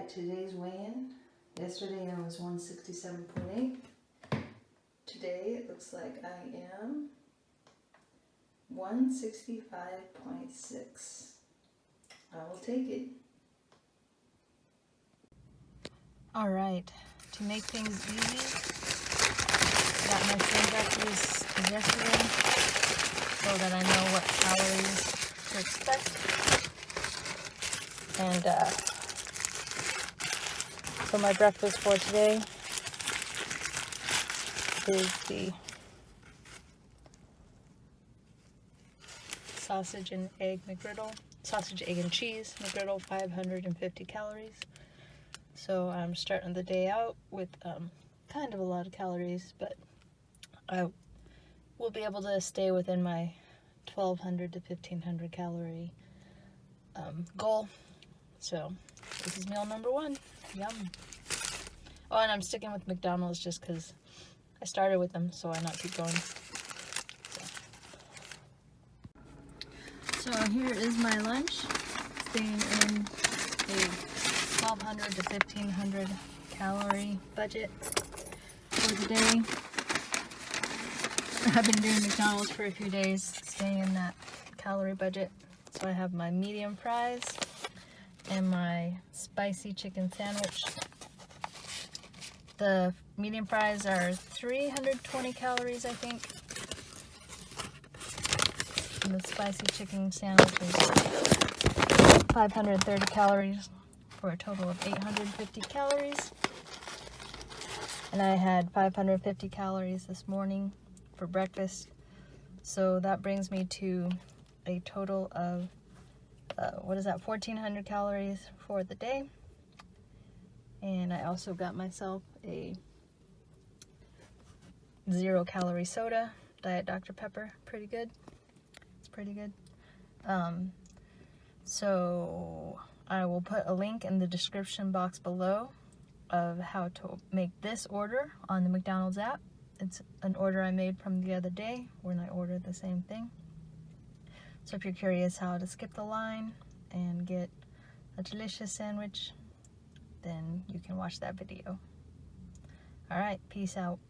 Alright, today's weigh-in. Yesterday I was 167.8. Today it looks like I am 165.6. I will take it. Alright, to make things easy, got my same breakfast as yesterday so that I know what calories to expect. And so my breakfast for today is the sausage and egg McGriddle, sausage, egg, and cheese McGriddle, 550 calories. So I'm starting the day out with kind of a lot of calories, but I will be able to stay within my 1,200 to 1,500 calorie goal. So this is meal number one. Yum. Oh, and I'm sticking with McDonald's just because I started with them, so why not keep going? So here is my lunch, staying in a 1,200 to 1,500 calorie budget for the day. I've been doing McDonald's for a few days, staying in that calorie budget. So I have my medium fries and my spicy chicken sandwich. The medium fries are 320 calories, I think. And the spicy chicken sandwich is 530 calories for a total of 850 calories. And I had 550 calories this morning for breakfast. So that brings me to a total of 1,400 calories for the day. And I also got myself a 0-calorie soda, Diet Dr. Pepper. Pretty good. It's pretty good. So I will put a link in the description box below of how to make this order on the McDonald's app. It's an order I made from the other day when I ordered the same thing. So if you're curious how to skip the line and get a delicious sandwich, then you can watch that video. Alright, peace out.